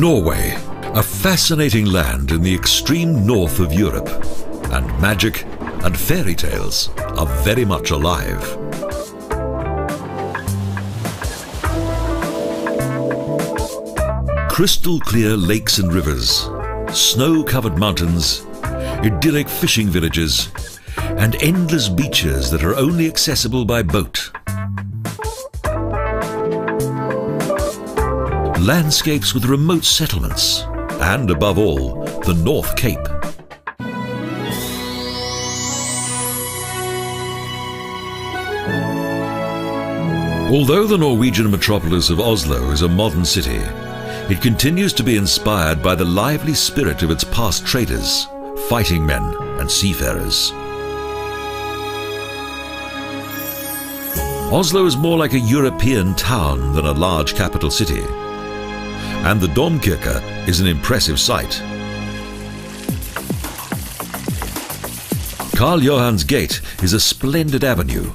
Norway, a fascinating land in the extreme north of Europe, and magic and fairy tales are very much alive. Crystal clear lakes and rivers, snow-covered mountains, idyllic fishing villages, and endless beaches that are only accessible by boat. Landscapes with remote settlements, and above all, the North Cape. Although the Norwegian metropolis of Oslo is a modern city, it continues to be inspired by the lively spirit of its past traders, fighting men, and seafarers. Oslo is more like a European town than a large capital city, and the Domkirke is an impressive sight. Karl Johans Gate is a splendid avenue.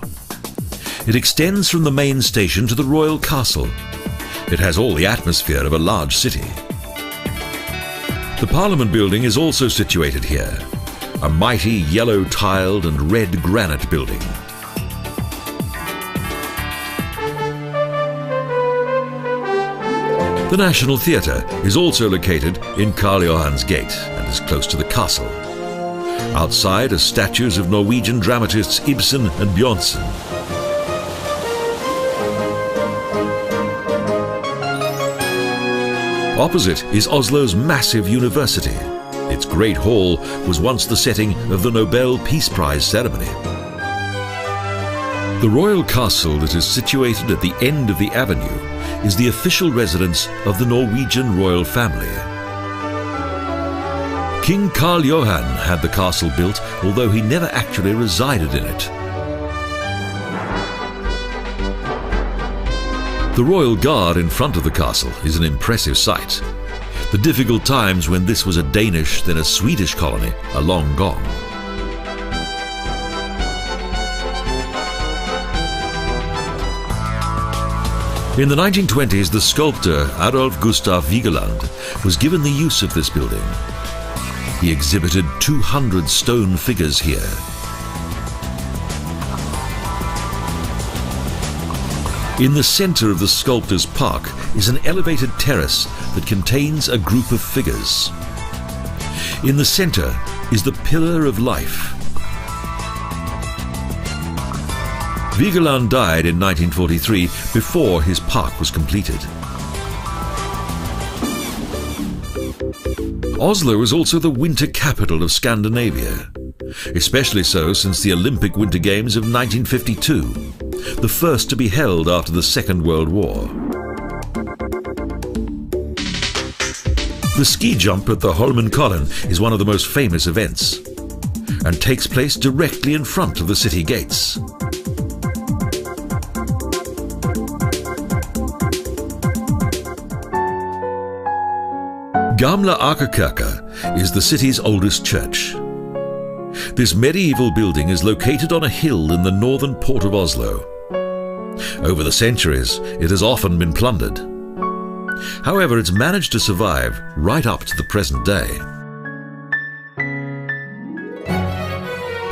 It extends from the main station to the royal castle. It has all the atmosphere of a large city. The Parliament building is also situated here, a mighty yellow tiled and red granite building. The National Theatre is also located in Karl Johans Gate and is close to the castle. Outside are statues of Norwegian dramatists Ibsen and Bjørnson. Opposite is Oslo's massive university. Its Great Hall was once the setting of the Nobel Peace Prize ceremony. The royal castle that is situated at the end of the avenue is the official residence of the Norwegian royal family. King Karl Johan had the castle built, although he never actually resided in it. The Royal Guard in front of the castle is an impressive sight. The difficult times when this was a Danish, then a Swedish colony, are long gone. In the 1920s, the sculptor Adolf Gustav Vigeland was given the use of this building. He exhibited 200 stone figures here. In the center of the sculptor's park is an elevated terrace that contains a group of figures. In the center is the Pillar of Life. Vigeland died in 1943 before his park was completed. Oslo is also the winter capital of Scandinavia, especially so since the Olympic Winter Games of 1952, the first to be held after the Second World War. The ski jump at the Holmenkollen is one of the most famous events and takes place directly in front of the city gates. Gamla Akerkirke is the city's oldest church. This medieval building is located on a hill in the northern port of Oslo. Over the centuries, it has often been plundered. However, it's managed to survive right up to the present day.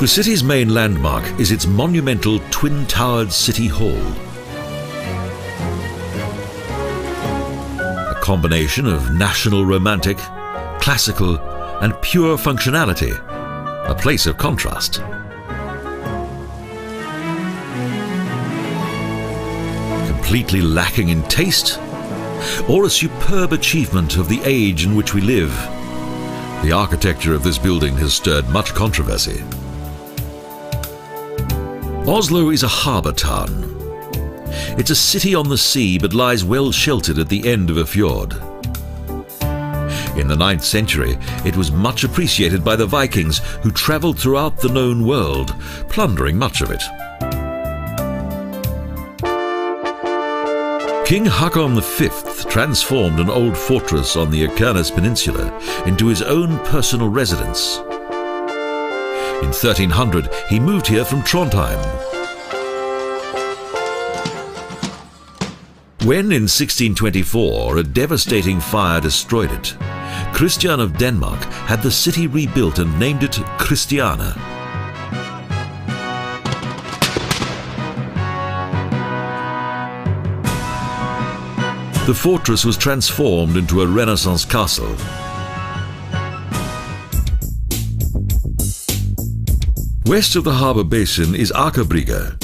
The city's main landmark is its monumental twin-towered City Hall. A combination of national romantic, classical, and pure functionality, a place of contrast. Completely lacking in taste, or a superb achievement of the age in which we live, the architecture of this building has stirred much controversy. Oslo is a harbour town. It's a city on the sea but lies well sheltered at the end of a fjord. In the 9th century, it was much appreciated by the Vikings who travelled throughout the known world, plundering much of it. King Haakon V transformed an old fortress on the Akernes Peninsula into his own personal residence. In 1300, he moved here from Trondheim. When in 1624 a devastating fire destroyed it, Christian of Denmark had the city rebuilt and named it Christiania. The fortress was transformed into a Renaissance castle. West of the harbour basin is Akerbrygge,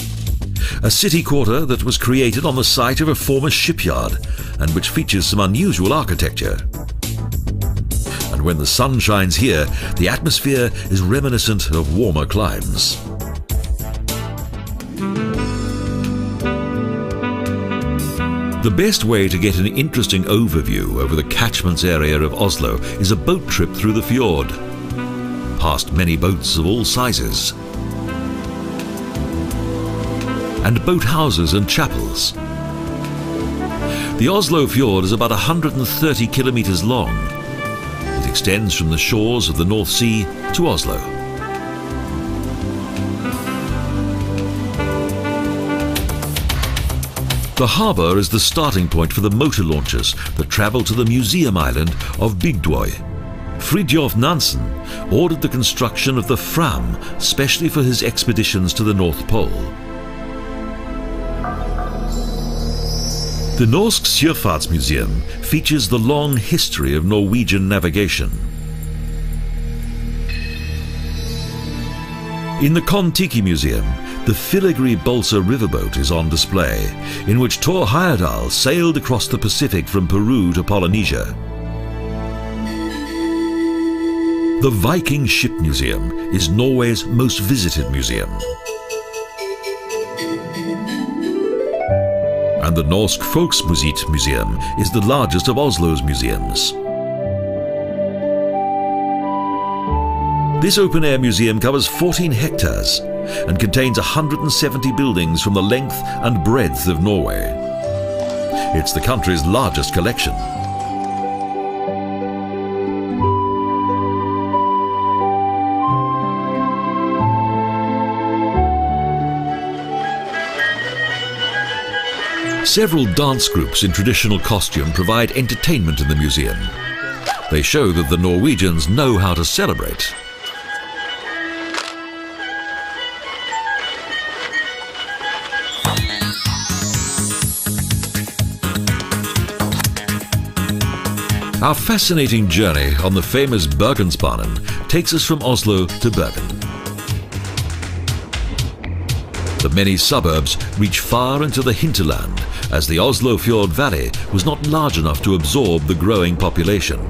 a city quarter that was created on the site of a former shipyard and which features some unusual architecture. And when the sun shines here, the atmosphere is reminiscent of warmer climes. The best way to get an interesting overview over the catchment area of Oslo is a boat trip through the fjord, past many boats of all sizes, and boat houses and chapels. The Oslo fjord is about 130 kilometers long. It extends from the shores of the North Sea to Oslo. The harbour is the starting point for the motor launches that travel to the museum island of Bygdøy. Fridtjof Nansen ordered the construction of the Fram specially for his expeditions to the North Pole. The Norsk Sjøfartsmuseum features the long history of Norwegian navigation. In the Kon-Tiki Museum, the Filigree Balsa riverboat is on display, in which Thor Heyerdahl sailed across the Pacific from Peru to Polynesia. The Viking Ship Museum is Norway's most visited museum. And the Norsk Folksmuseet Museum is the largest of Oslo's museums. This open-air museum covers 14 hectares and contains 170 buildings from the length and breadth of Norway. It's the country's largest collection. Several dance groups in traditional costume provide entertainment in the museum. They show that the Norwegians know how to celebrate. Our fascinating journey on the famous Bergensbanen takes us from Oslo to Bergen. The many suburbs reach far into the hinterland, as the Oslo Fjord Valley was not large enough to absorb the growing population.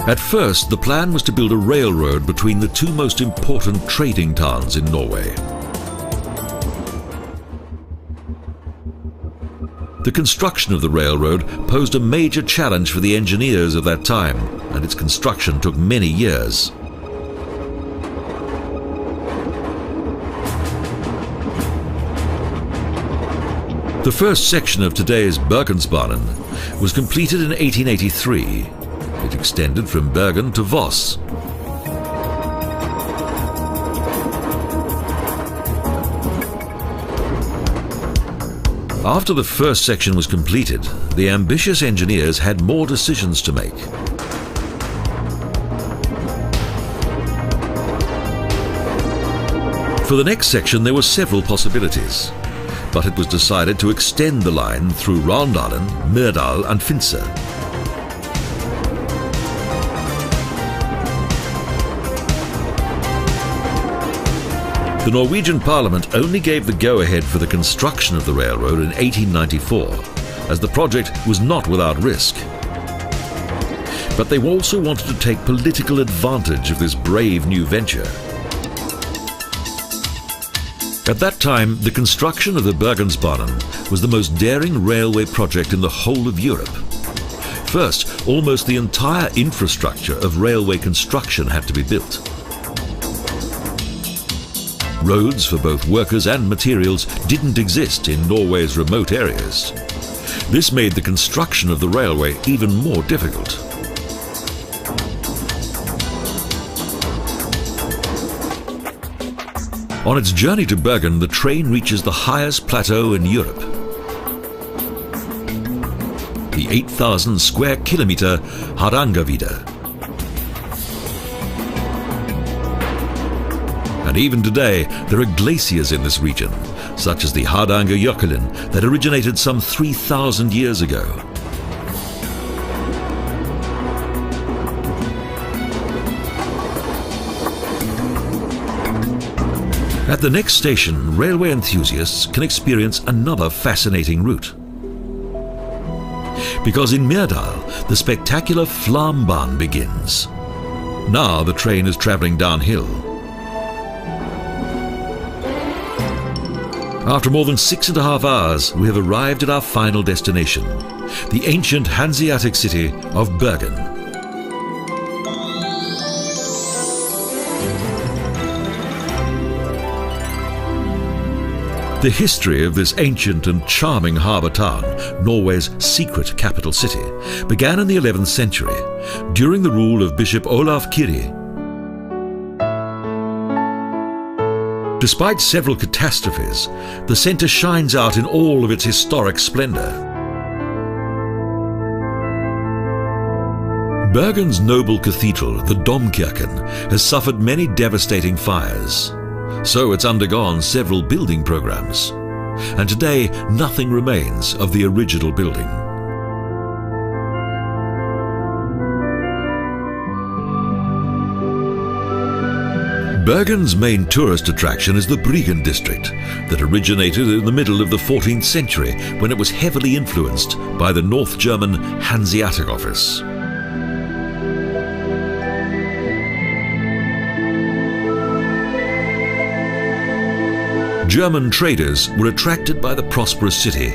At first, the plan was to build a railroad between the two most important trading towns in Norway. The construction of the railroad posed a major challenge for the engineers of that time, and its construction took many years. The first section of today's Bergensbanen was completed in 1883. It extended from Bergen to Voss. After the first section was completed, the ambitious engineers had more decisions to make. For the next section there were several possibilities, but it was decided to extend the line through Rondalen, Myrdal and Finse. The Norwegian Parliament only gave the go-ahead for the construction of the railroad in 1894, as the project was not without risk. But they also wanted to take political advantage of this brave new venture. At that time, the construction of the Bergensbanen was the most daring railway project in the whole of Europe. First, almost the entire infrastructure of railway construction had to be built. Roads for both workers and materials didn't exist in Norway's remote areas. This made the construction of the railway even more difficult. On its journey to Bergen, the train reaches the highest plateau in Europe, the 8,000 square kilometer Hardangervidda. And even today, there are glaciers in this region, such as the Hardangerjökullin that originated some 3,000 years ago. At the next station, railway enthusiasts can experience another fascinating route. Because in Myrdal, the spectacular Flambahn begins. Now the train is travelling downhill. After more than 6.5 hours, we have arrived at our final destination, the ancient Hanseatic city of Bergen. The history of this ancient and charming harbour town, Norway's secret capital city, began in the 11th century, during the rule of Bishop Olaf Kiri. Despite several catastrophes, the centre shines out in all of its historic splendour. Bergen's noble cathedral, the Domkirken, has suffered many devastating fires. So it's undergone several building programs, and today nothing remains of the original building. Bergen's main tourist attraction is the Bryggen district, that originated in the middle of the 14th century when it was heavily influenced by the North German Hanseatic office. German traders were attracted by the prosperous city,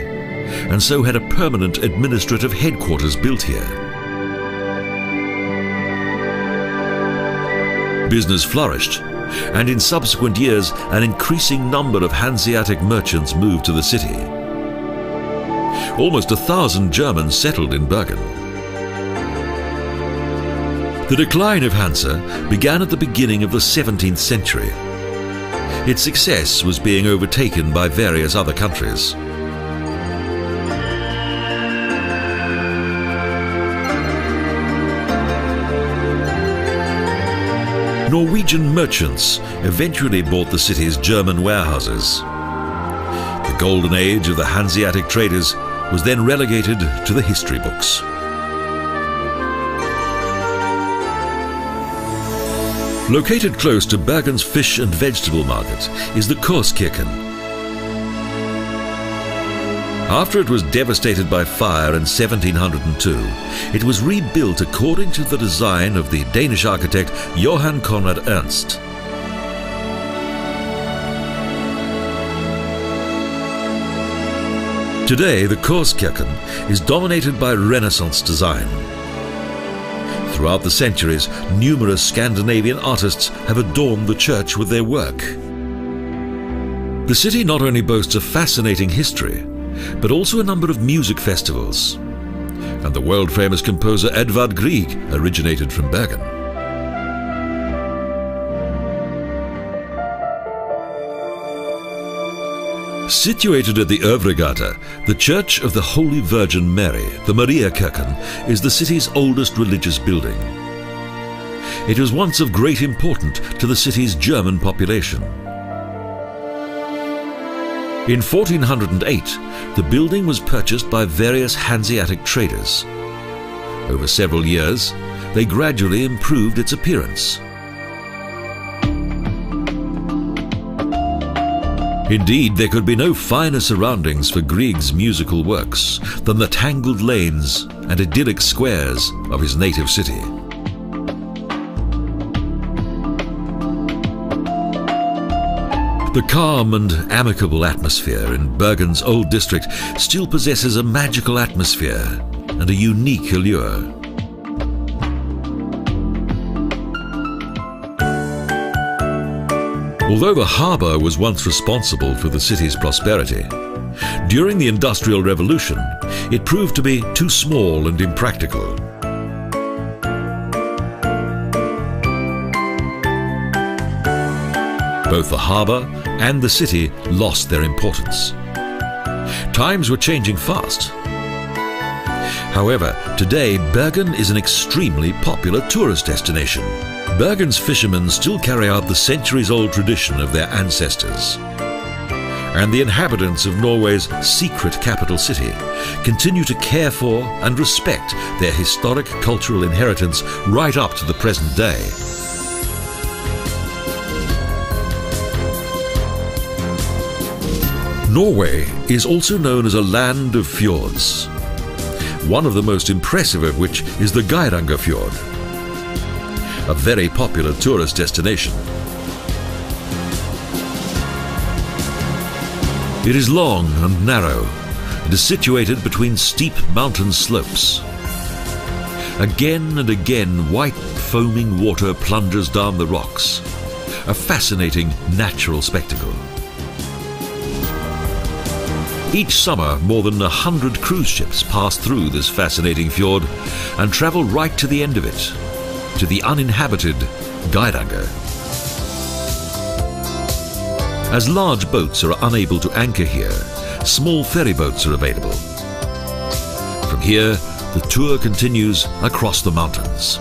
and so had a permanent administrative headquarters built here. Business flourished, and in subsequent years an increasing number of Hanseatic merchants moved to the city. Almost 1,000 Germans settled in Bergen. The decline of Hansa began at the beginning of the 17th century. Its success was being overtaken by various other countries. Norwegian merchants eventually bought the city's German warehouses. The golden age of the Hanseatic traders was then relegated to the history books. Located close to Bergen's fish and vegetable market is the Korskirken. After it was devastated by fire in 1702, it was rebuilt according to the design of the Danish architect Johan Conrad Ernst. Today, the Korskirken is dominated by Renaissance design. Throughout the centuries, numerous Scandinavian artists have adorned the church with their work. The city not only boasts a fascinating history, but also a number of music festivals. And the world-famous composer Edvard Grieg originated from Bergen. Situated at the Øvregata, the Church of the Holy Virgin Mary, the Mariakirken, is the city's oldest religious building. It was once of great importance to the city's German population. In 1408, the building was purchased by various Hanseatic traders. Over several years, they gradually improved its appearance. Indeed, there could be no finer surroundings for Grieg's musical works than the tangled lanes and idyllic squares of his native city. The calm and amicable atmosphere in Bergen's old district still possesses a magical atmosphere and a unique allure. Although the harbour was once responsible for the city's prosperity, during the Industrial Revolution, it proved to be too small and impractical. Both the harbour and the city lost their importance. Times were changing fast. However, today Bergen is an extremely popular tourist destination. Bergen's fishermen still carry out the centuries-old tradition of their ancestors. And the inhabitants of Norway's secret capital city continue to care for and respect their historic cultural inheritance right up to the present day. Norway is also known as a land of fjords, one of the most impressive of which is the Geiranger Fjord, a very popular tourist destination. It is long and narrow and is situated between steep mountain slopes. Again and again, white foaming water plunges down the rocks, a fascinating natural spectacle. Each summer, more than 100 cruise ships pass through this fascinating fjord and travel right to the end of it, to the uninhabited Geiranger. As large boats are unable to anchor here, small ferry boats are available. From here, the tour continues across the mountains.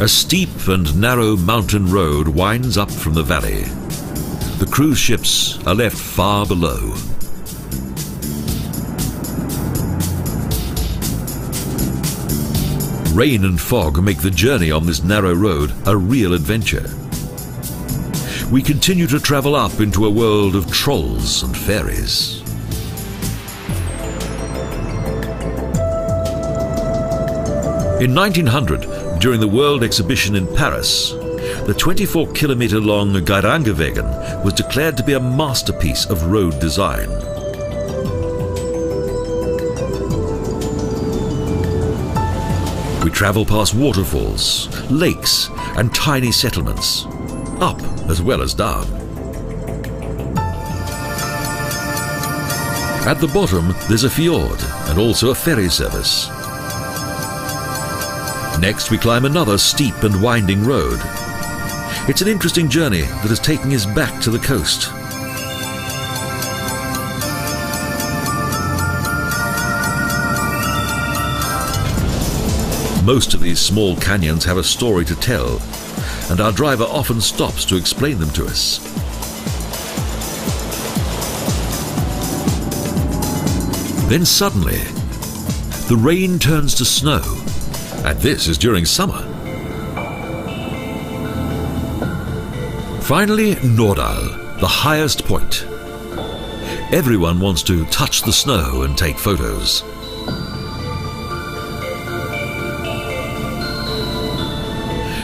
A steep and narrow mountain road winds up from the valley. The cruise ships are left far below. Rain and fog make the journey on this narrow road a real adventure. We continue to travel up into a world of trolls and fairies. In 1900, during the World Exhibition in Paris, the 24-kilometer-long Geirangerwegen was declared to be a masterpiece of road design. We travel past waterfalls, lakes, and tiny settlements, up as well as down. At the bottom, there's a fjord and also a ferry service. Next, we climb another steep and winding road. It's an interesting journey that is taking us back to the coast. Most of these small canyons have a story to tell, and our driver often stops to explain them to us. Then suddenly, the rain turns to snow, and this is during summer. Finally, Norddal, the highest point. Everyone wants to touch the snow and take photos.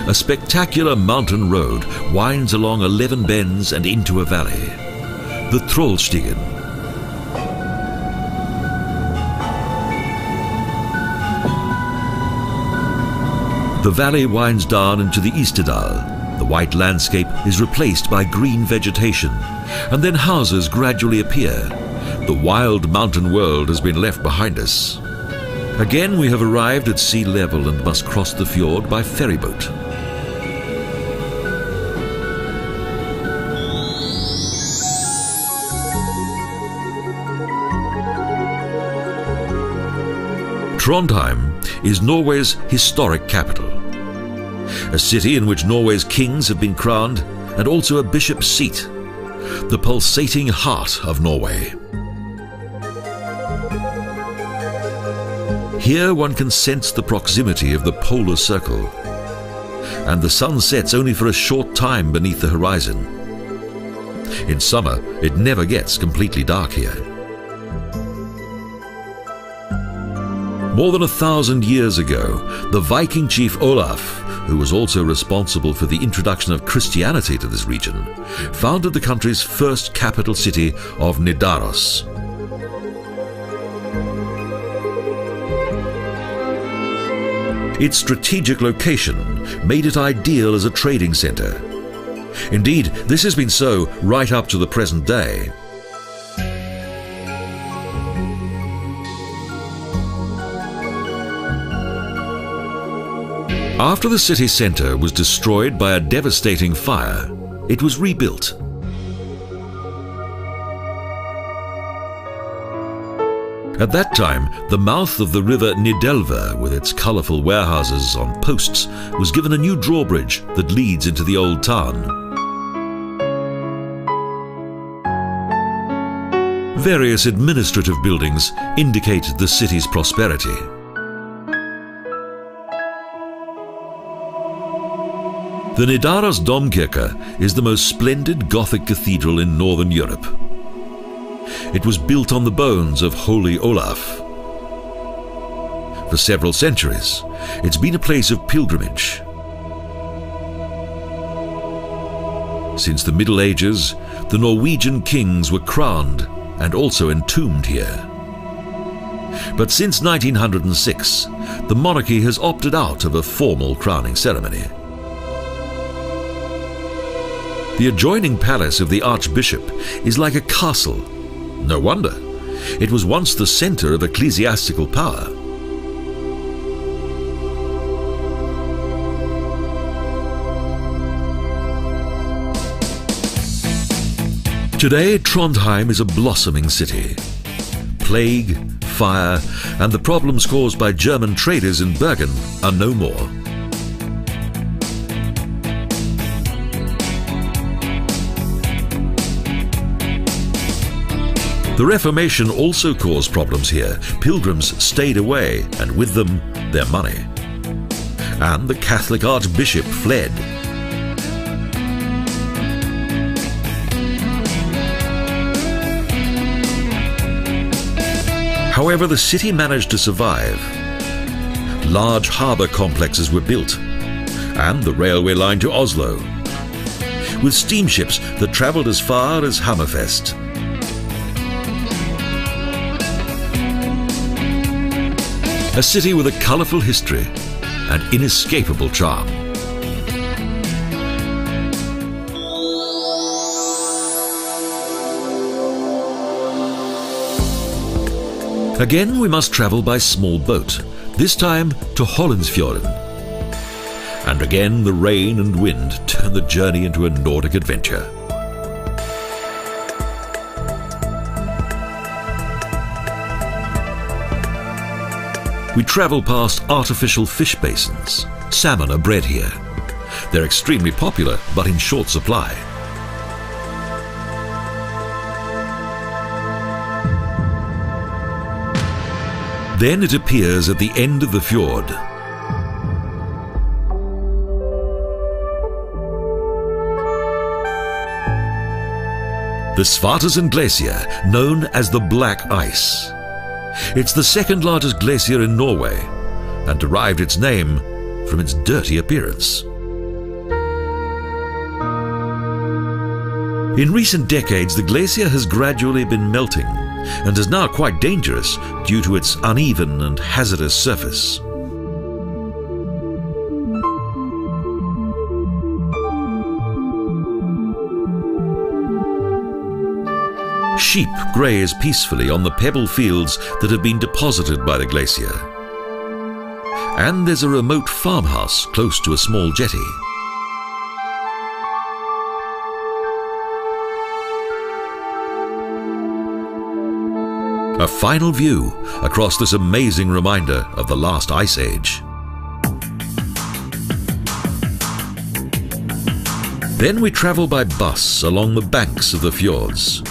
A spectacular mountain road winds along 11 bends and into a valley, the Trollstigen. The valley winds down into the Istedal. The white landscape is replaced by green vegetation, and then houses gradually appear. The wild mountain world has been left behind us. Again, we have arrived at sea level and must cross the fjord by ferryboat. Trondheim is Norway's historic capital, a city in which Norway's kings have been crowned and also a bishop's seat, the pulsating heart of Norway. Here one can sense the proximity of the polar circle, and the sun sets only for a short time beneath the horizon. In summer, it never gets completely dark here. More than 1,000 years ago, the Viking chief Olaf, who was also responsible for the introduction of Christianity to this region, founded the country's first capital city of Nidaros. Its strategic location made it ideal as a trading center. Indeed, this has been so right up to the present day. After the city centre was destroyed by a devastating fire, it was rebuilt. At that time, the mouth of the river Nidelva, with its colourful warehouses on posts, was given a new drawbridge that leads into the old town. Various administrative buildings indicate the city's prosperity. The Nidaros Domkirke is the most splendid Gothic cathedral in northern Europe. It was built on the bones of Holy Olaf. For several centuries, it's been a place of pilgrimage. Since the Middle Ages, the Norwegian kings were crowned and also entombed here. But since 1906, the monarchy has opted out of a formal crowning ceremony. The adjoining palace of the Archbishop is like a castle. No wonder. It was once the centre of ecclesiastical power. Today, Trondheim is a blossoming city. Plague, fire, and the problems caused by German traders in Bergen are no more. The Reformation also caused problems here. Pilgrims stayed away, and with them, their money. And the Catholic Archbishop fled. However, the city managed to survive. Large harbour complexes were built, and the railway line to Oslo, with steamships that travelled as far as Hammerfest. A city with a colourful history and inescapable charm. Again, we must travel by small boat, this time to Hollandsfjorden. And again, the rain and wind turn the journey into a Nordic adventure. We travel past artificial fish basins. Salmon are bred here. They're extremely popular, but in short supply. Then it appears at the end of the fjord. The Svartesen Glacier, known as the Black Ice. It's the second largest glacier in Norway and derived its name from its dirty appearance. In recent decades, the glacier has gradually been melting and is now quite dangerous due to its uneven and hazardous surface. Sheep graze peacefully on the pebble fields that have been deposited by the glacier. And there's a remote farmhouse close to a small jetty. A final view across this amazing reminder of the last ice age. Then we travel by bus along the banks of the fjords,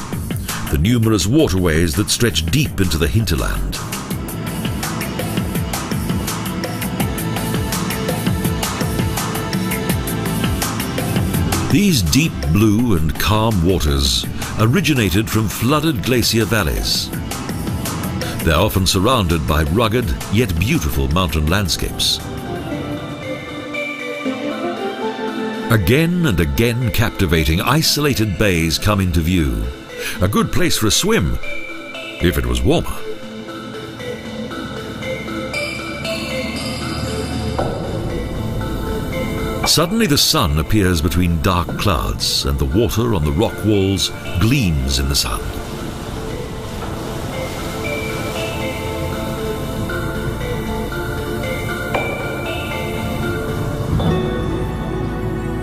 the numerous waterways that stretch deep into the hinterland. These deep blue and calm waters originated from flooded glacier valleys. They're often surrounded by rugged yet beautiful mountain landscapes. Again and again captivating, isolated bays come into view. A good place for a swim, if it was warmer. Suddenly the sun appears between dark clouds, and the water on the rock walls gleams in the sun.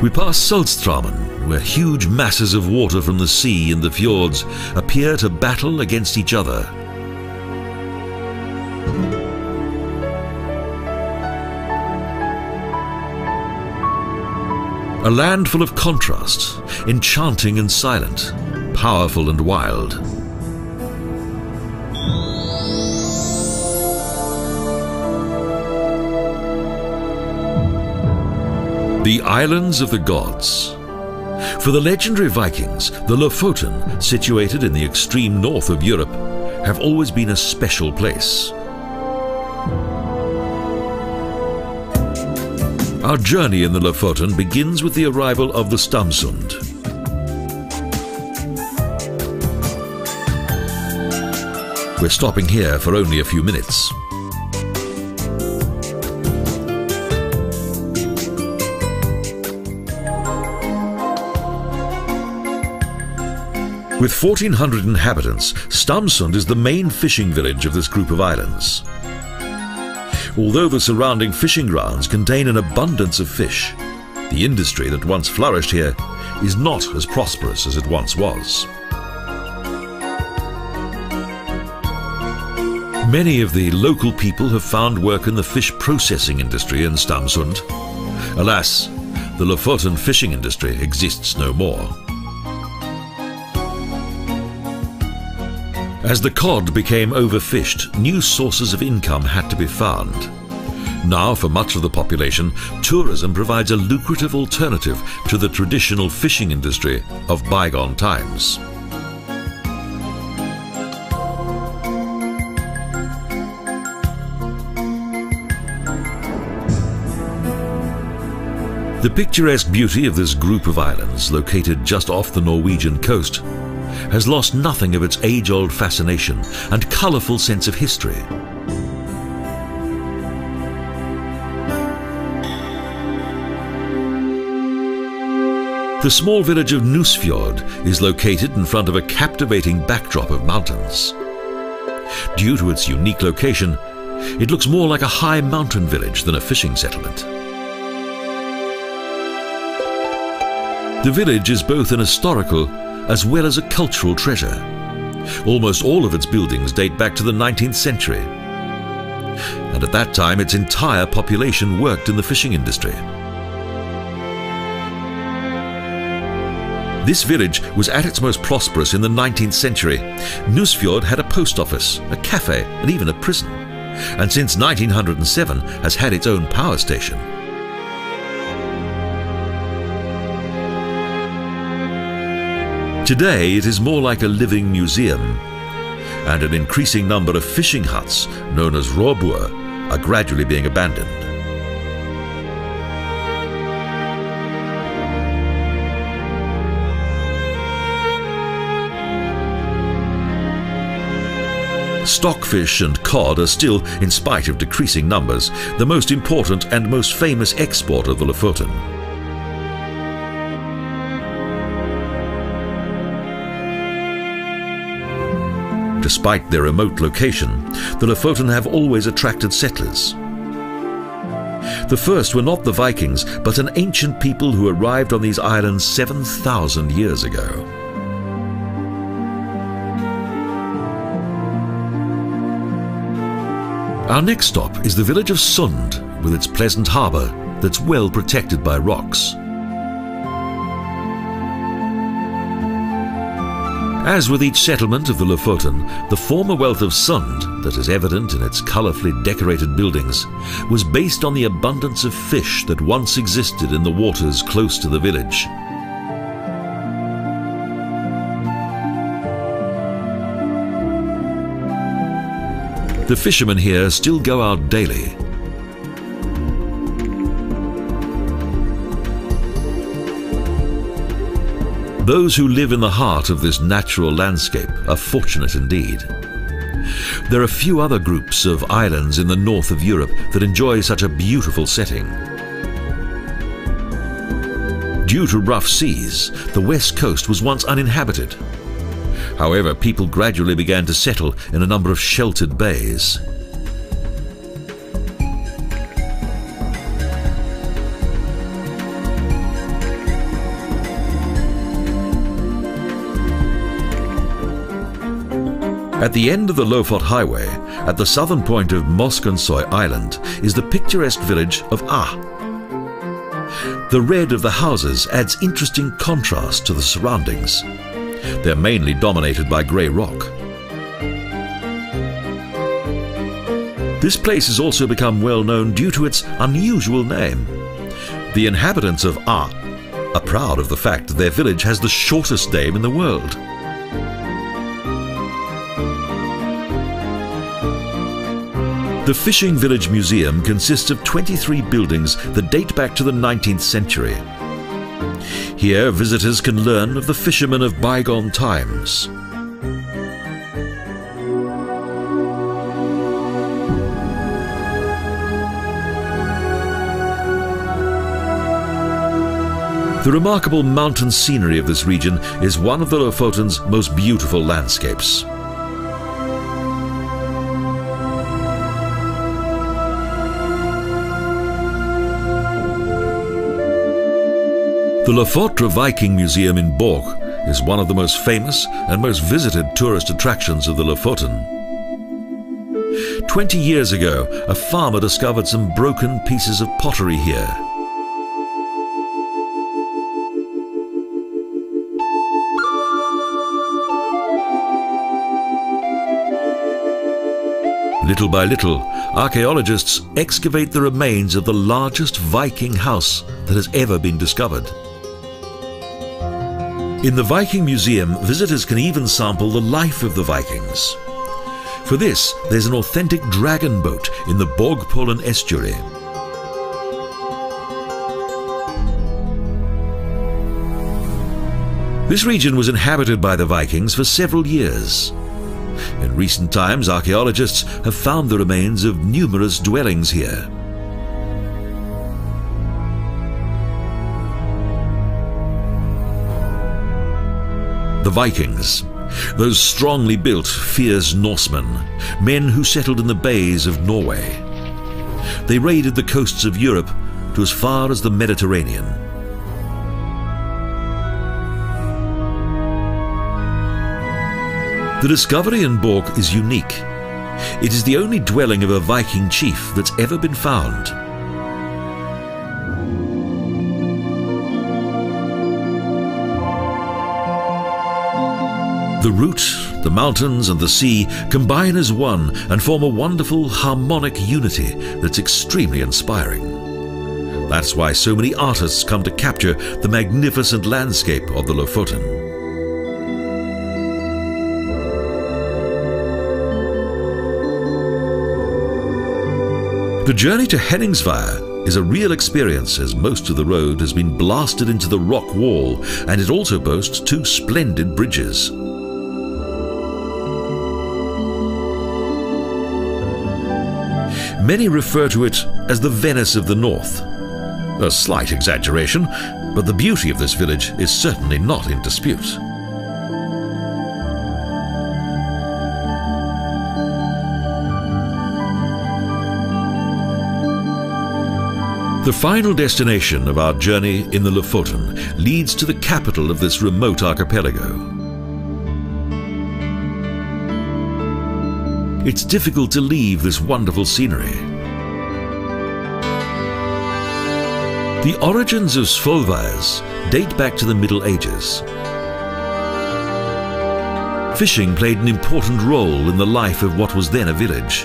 We pass Saltstraumen, where huge masses of water from the sea and the fjords appear to battle against each other. A land full of contrasts, enchanting and silent, powerful and wild. The Islands of the Gods. For the legendary Vikings, the Lofoten, situated in the extreme north of Europe, have always been a special place. Our journey in the Lofoten begins with the arrival of the Stamsund. We're stopping here for only a few minutes. With 1,400 inhabitants, Stamsund is the main fishing village of this group of islands. Although the surrounding fishing grounds contain an abundance of fish, the industry that once flourished here is not as prosperous as it once was. Many of the local people have found work in the fish processing industry in Stamsund. Alas, the Lofoten fishing industry exists no more. As the cod became overfished, new sources of income had to be found. Now, for much of the population, tourism provides a lucrative alternative to the traditional fishing industry of bygone times. The picturesque beauty of this group of islands, located just off the Norwegian coast, has lost nothing of its age-old fascination and colourful sense of history. The small village of Nusfjord is located in front of a captivating backdrop of mountains. Due to its unique location, it looks more like a high mountain village than a fishing settlement. The village is both an historical as well as a cultural treasure. Almost all of its buildings date back to the 19th century. And at that time, its entire population worked in the fishing industry. This village was at its most prosperous in the 19th century. Nusfjord had a post office, a cafe, and even a prison. And since 1907 has had its own power station. Today it is more like a living museum, and an increasing number of fishing huts, known as råbur, are gradually being abandoned. Stockfish and cod are still, in spite of decreasing numbers, the most important and most famous export of the Lofoten. Despite their remote location, the Lofoten have always attracted settlers. The first were not the Vikings, but an ancient people who arrived on these islands 7,000 years ago. Our next stop is the village of Sund, with its pleasant harbour that's well protected by rocks. As with each settlement of the Lofoten, the former wealth of Sund, that is evident in its colourfully decorated buildings, was based on the abundance of fish that once existed in the waters close to the village. The fishermen here still go out daily. Those who live in the heart of this natural landscape are fortunate indeed. There are few other groups of islands in the north of Europe that enjoy such a beautiful setting. Due to rough seas, the west coast was once uninhabited. However, people gradually began to settle in a number of sheltered bays. At the end of the Lofot Highway, at the southern point of Moskonsoy Island, is the picturesque village of Ah. The red of the houses adds interesting contrast to the surroundings. They're mainly dominated by grey rock. This place has also become well known due to its unusual name. The inhabitants of Ah are proud of the fact that their village has the shortest name in the world. The Fishing Village Museum consists of 23 buildings that date back to the 19th century. Here, visitors can learn of the fishermen of bygone times. The remarkable mountain scenery of this region is one of the Lofoten's most beautiful landscapes. The Lofotra Viking Museum in Borg is one of the most famous and most visited tourist attractions of the Lofoten. 20 years ago, a farmer discovered some broken pieces of pottery here. Little by little, archaeologists excavate the remains of the largest Viking house that has ever been discovered. In the Viking Museum, visitors can even sample the life of the Vikings. For this, there's an authentic dragon boat in the Borgpollen estuary. This region was inhabited by the Vikings for several years. In recent times, archaeologists have found the remains of numerous dwellings here. The Vikings, those strongly built, fierce Norsemen, men who settled in the bays of Norway. They raided the coasts of Europe to as far as the Mediterranean. The discovery in Borg is unique. It is the only dwelling of a Viking chief that's ever been found. The root, the mountains and the sea combine as one and form a wonderful harmonic unity that's extremely inspiring. That's why so many artists come to capture the magnificent landscape of the Lofoten. The journey to Henningsvær is a real experience, as most of the road has been blasted into the rock wall, and it also boasts two splendid bridges. Many refer to it as the Venice of the North. A slight exaggeration, but the beauty of this village is certainly not in dispute. The final destination of our journey in the Lofoten leads to the capital of this remote archipelago. It's difficult to leave this wonderful scenery. The origins of Svolvær's date back to the Middle Ages. Fishing played an important role in the life of what was then a village.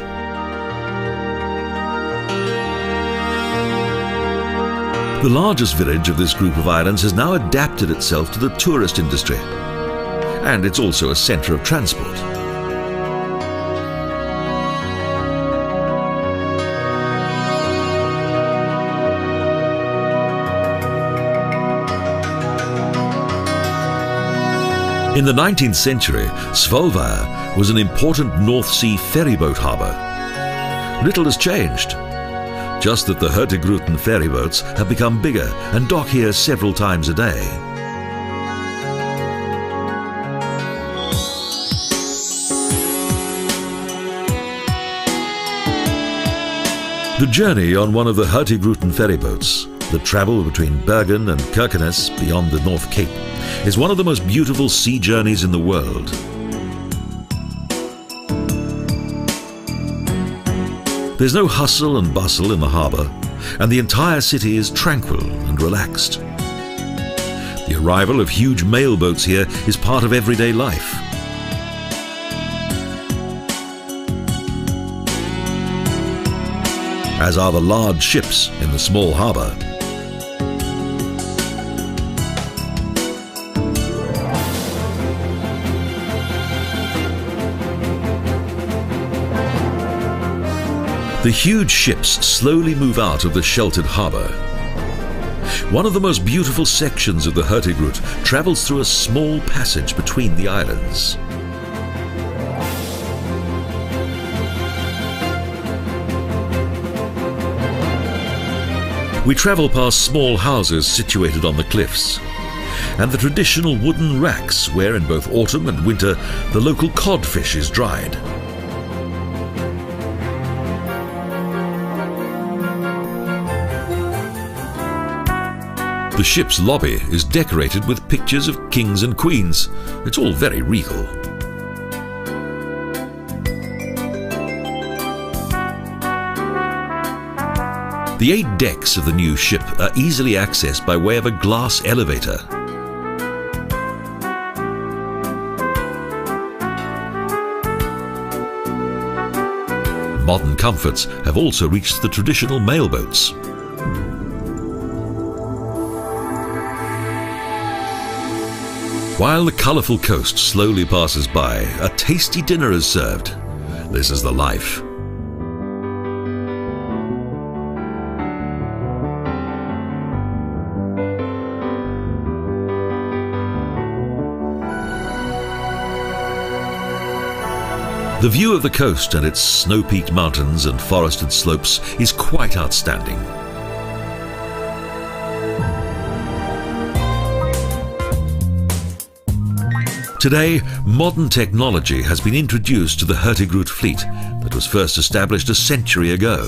The largest village of this group of islands has now adapted itself to the tourist industry, and it's also a centre of transport. In the 19th century, Svolvær was an important North Sea ferryboat harbour. Little has changed. Just that the Hurtigruten ferryboats have become bigger and dock here several times a day. The journey on one of the Hurtigruten ferryboats, the travel between Bergen and Kirkenes beyond the North Cape, is one of the most beautiful sea journeys in the world. There's no hustle and bustle in the harbour, and the entire city is tranquil and relaxed. The arrival of huge mail boats here is part of everyday life. As are the large ships in the small harbour. The huge ships slowly move out of the sheltered harbour. One of the most beautiful sections of the Hurtigrute travels through a small passage between the islands. We travel past small houses situated on the cliffs, and the traditional wooden racks where in both autumn and winter the local codfish is dried. The ship's lobby is decorated with pictures of kings and queens. It's all very regal. The 8 decks of the new ship are easily accessed by way of a glass elevator. Modern comforts have also reached the traditional mail boats. While the colourful coast slowly passes by, a tasty dinner is served. This is the life. The view of the coast and its snow-peaked mountains and forested slopes is quite outstanding. Today, modern technology has been introduced to the Hurtigrute fleet that was first established a century ago.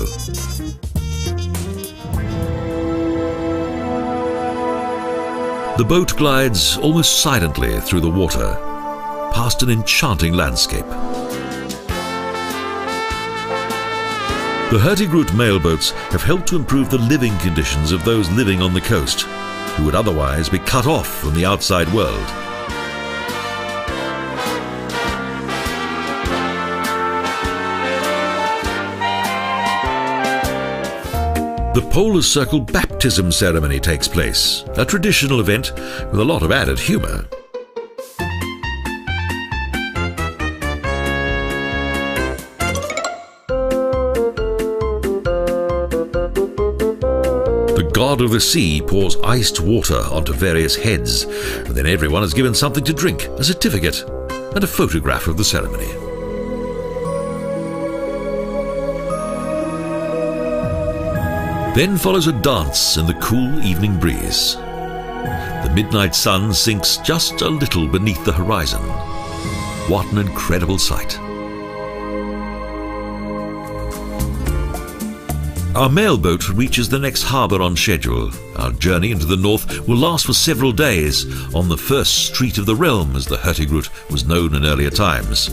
The boat glides almost silently through the water, past an enchanting landscape. The Hurtigrute mailboats have helped to improve the living conditions of those living on the coast, who would otherwise be cut off from the outside world. The Polar Circle baptism ceremony takes place, a traditional event with a lot of added humour. The god of the sea pours iced water onto various heads, and then everyone is given something to drink, a certificate, and a photograph of the ceremony. Then follows a dance in the cool evening breeze. The midnight sun sinks just a little beneath the horizon. What an incredible sight. Our mailboat reaches the next harbour on schedule. Our journey into the north will last for several days on the first street of the realm, as the Hurtigrute was known in earlier times.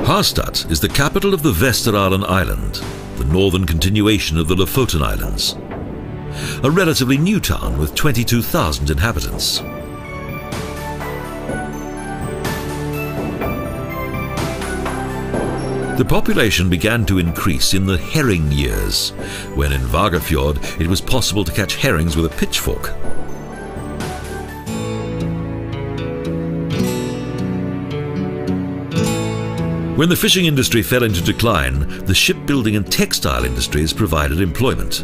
Harstad is the capital of the Vesterålen Island, the northern continuation of the Lofoten Islands. A relatively new town with 22,000 inhabitants. The population began to increase in the herring years, when in Vagafjord it was possible to catch herrings with a pitchfork. When the fishing industry fell into decline, the shipbuilding and textile industries provided employment,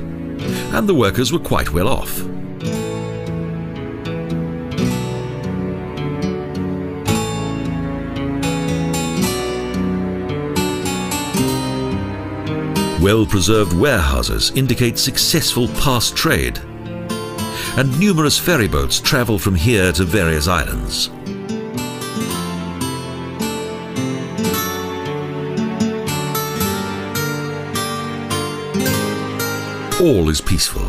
and the workers were quite well off. Well-preserved warehouses indicate successful past trade, and numerous ferry boats travel from here to various islands. All is peaceful.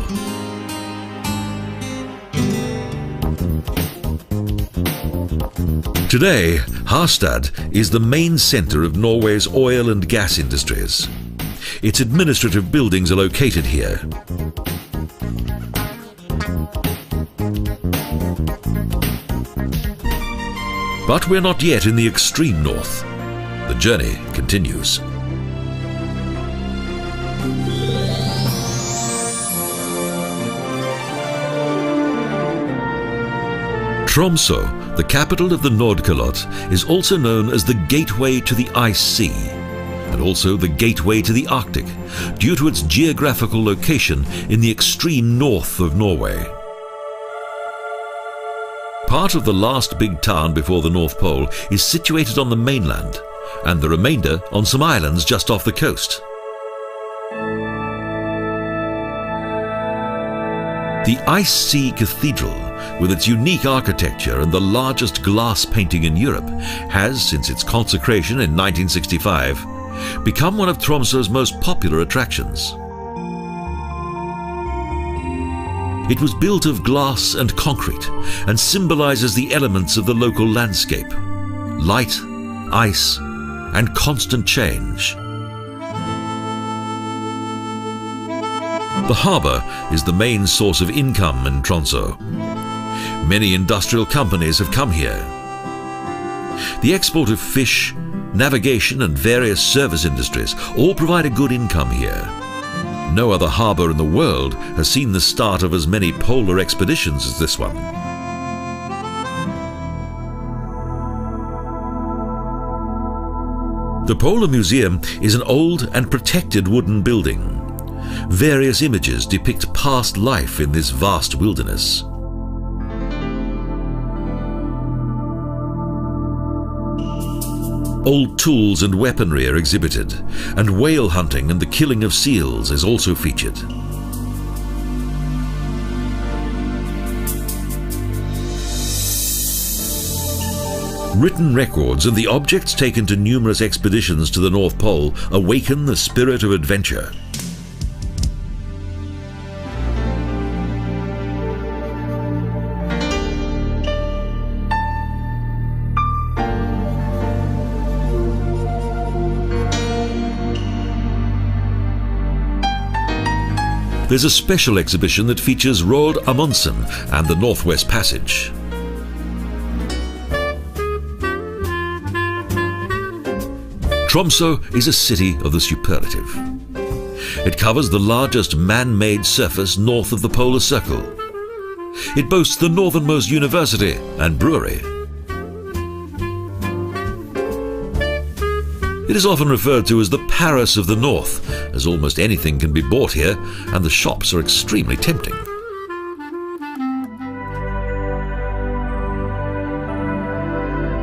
Today, Harstad is the main centre of Norway's oil and gas industries. Its administrative buildings are located here. But we're not yet in the extreme north. The journey continues. Tromsø, the capital of the Nordkalotte, is also known as the gateway to the Ice Sea, and also the gateway to the Arctic, due to its geographical location in the extreme north of Norway. Part of the last big town before the North Pole is situated on the mainland, and the remainder on some islands just off the coast. The Ice Sea Cathedral, with its unique architecture and the largest glass painting in Europe, has, since its consecration in 1965, become one of Tromsø's most popular attractions. It was built of glass and concrete and symbolizes the elements of the local landscape: light, ice, and constant change. The harbour is the main source of income in Tromsø. Many industrial companies have come here. The export of fish, navigation and various service industries all provide a good income here. No other harbour in the world has seen the start of as many polar expeditions as this one. The Polar Museum is an old and protected wooden building. Various images depict past life in this vast wilderness. Old tools and weaponry are exhibited, and whale hunting and the killing of seals is also featured. Written records and the objects taken to numerous expeditions to the North Pole awaken the spirit of adventure. There's a special exhibition that features Roald Amundsen and the Northwest Passage. Tromsø is a city of the superlative. It covers the largest man-made surface north of the polar circle. It boasts the northernmost university and brewery. It is often referred to as the Paris of the North, as almost anything can be bought here, and the shops are extremely tempting.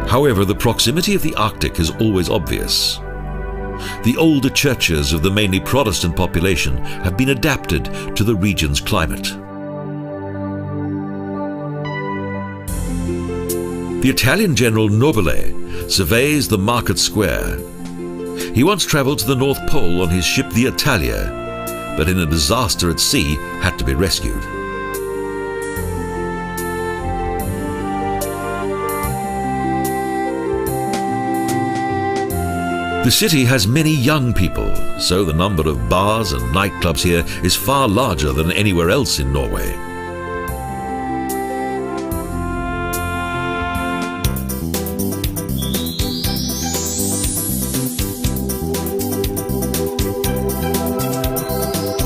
However, the proximity of the Arctic is always obvious. The older churches of the mainly Protestant population have been adapted to the region's climate. The Italian general Nobile surveys the market square. He once travelled to the North Pole on his ship the Italia, but in a disaster at sea had to be rescued. The city has many young people, so the number of bars and nightclubs here is far larger than anywhere else in Norway.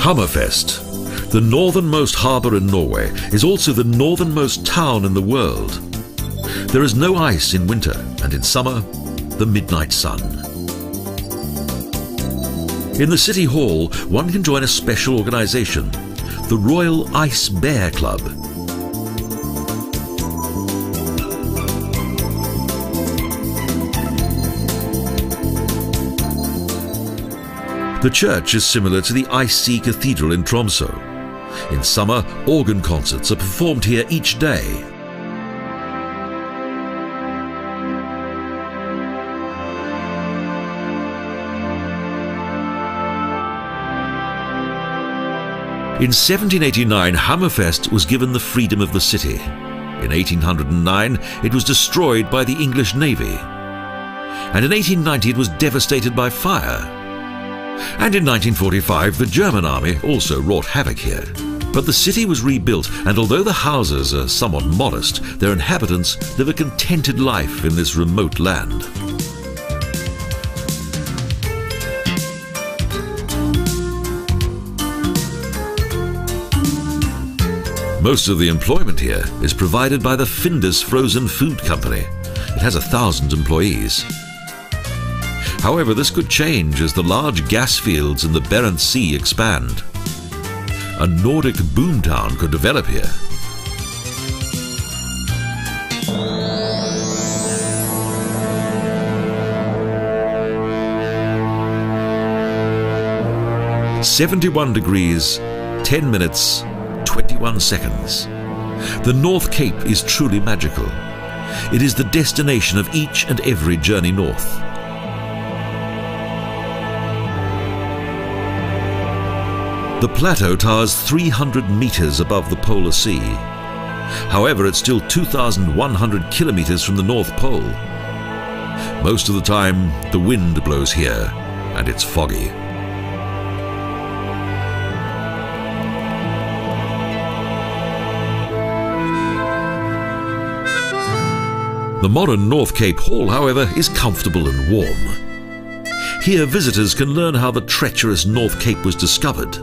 Hammerfest, the northernmost harbour in Norway, is also the northernmost town in the world. There is no ice in winter, and in summer, the midnight sun. In the City Hall, one can join a special organisation, the Royal Ice Bear Club. The church is similar to the Ice Sea Cathedral in Tromsø. In summer, organ concerts are performed here each day. In 1789, Hammerfest was given the freedom of the city. In 1809, it was destroyed by the English Navy. And in 1890, it was devastated by fire. And in 1945, the German army also wrought havoc here. But the city was rebuilt, and although the houses are somewhat modest, their inhabitants live a contented life in this remote land. Most of the employment here is provided by the Findus Frozen Food Company. It has 1,000 employees. However, this could change as the large gas fields in the Barents Sea expand. A Nordic boomtown could develop here. "71 degrees, 10 minutes, 21 seconds. The North Cape is truly magical. It is the destination of each and every journey north. The plateau towers 300 meters above the polar sea. However, it's still 2,100 kilometers from the North Pole. Most of the time, the wind blows here, and it's foggy. The modern North Cape Hall, however, is comfortable and warm. Here, visitors can learn how the treacherous North Cape was discovered.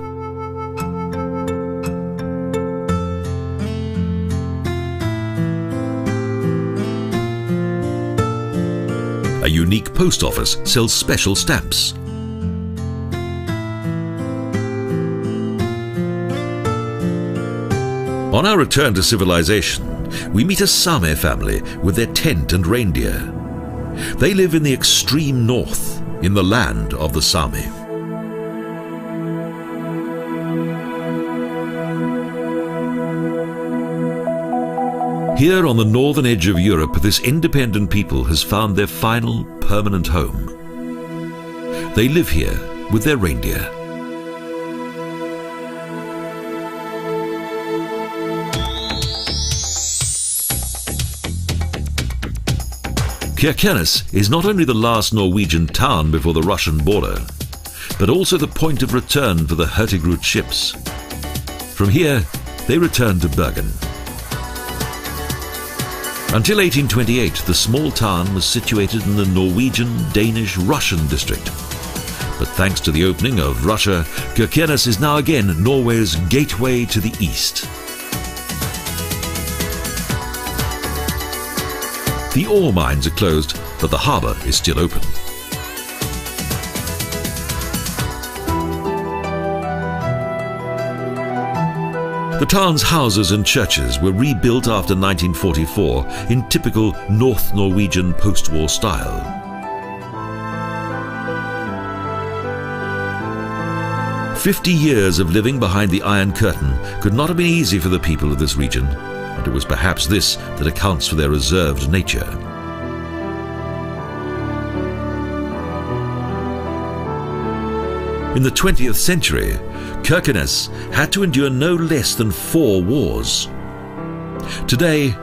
A unique post office sells special stamps. On our return to civilization, we meet a Sami family with their tent and reindeer. They live in the extreme north, in the land of the Sami. Here on the northern edge of Europe, this independent people has found their final permanent home. They live here with their reindeer. Kirkenes is not only the last Norwegian town before the Russian border, but also the point of return for the Hurtigrute ships. From here, they return to Bergen. Until 1828, the small town was situated in the Norwegian-Danish-Russian district. But thanks to the opening of Russia, Kirkenes is now again Norway's gateway to the east. The ore mines are closed, but the harbour is still open. The town's houses and churches were rebuilt after 1944 in typical North Norwegian post-war style. "50 years of living behind the Iron Curtain could not have been easy for the people of this region, and it was perhaps this that accounts for their reserved nature. In the 20th century, Kirkenes had to endure no less than 4 wars. Today,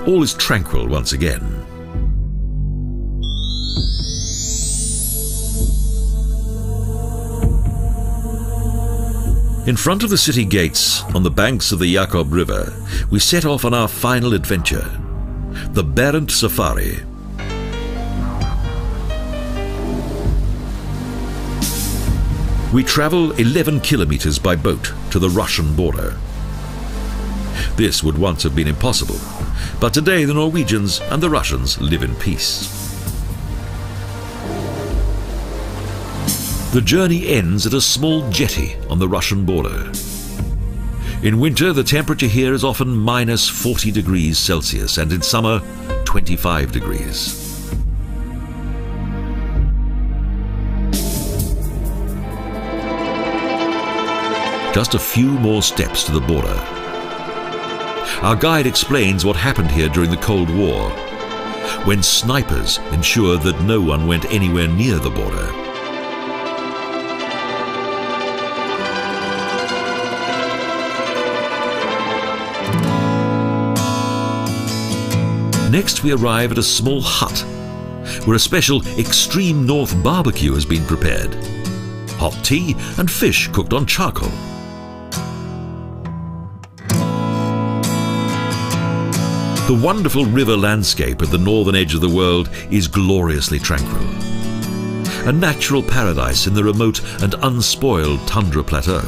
all is tranquil once again. In front of the city gates, on the banks of the Jakob River, we set off on our final adventure, the Barents Safari. We travel 11 kilometers by boat to the Russian border. This would once have been impossible, but today the Norwegians and the Russians live in peace. The journey ends at a small jetty on the Russian border. In winter, the temperature here is often minus 40 degrees Celsius, and in summer, 25 degrees. Just a few more steps to the border. Our guide explains what happened here during the Cold War, when snipers ensured that no one went anywhere near the border. Next we arrive at a small hut, where a special extreme north barbecue has been prepared. Hot tea and fish cooked on charcoal. The wonderful river landscape at the northern edge of the world is gloriously tranquil. A natural paradise in the remote and unspoiled tundra plateau.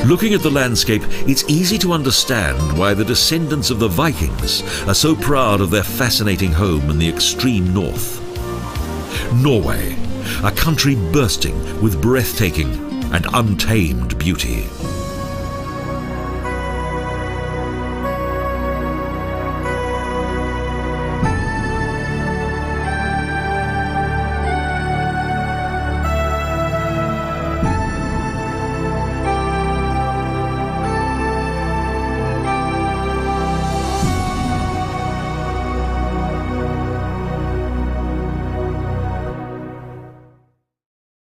Looking at the landscape, it's easy to understand why the descendants of the Vikings are so proud of their fascinating home in the extreme north. Norway, a country bursting with breathtaking and untamed beauty.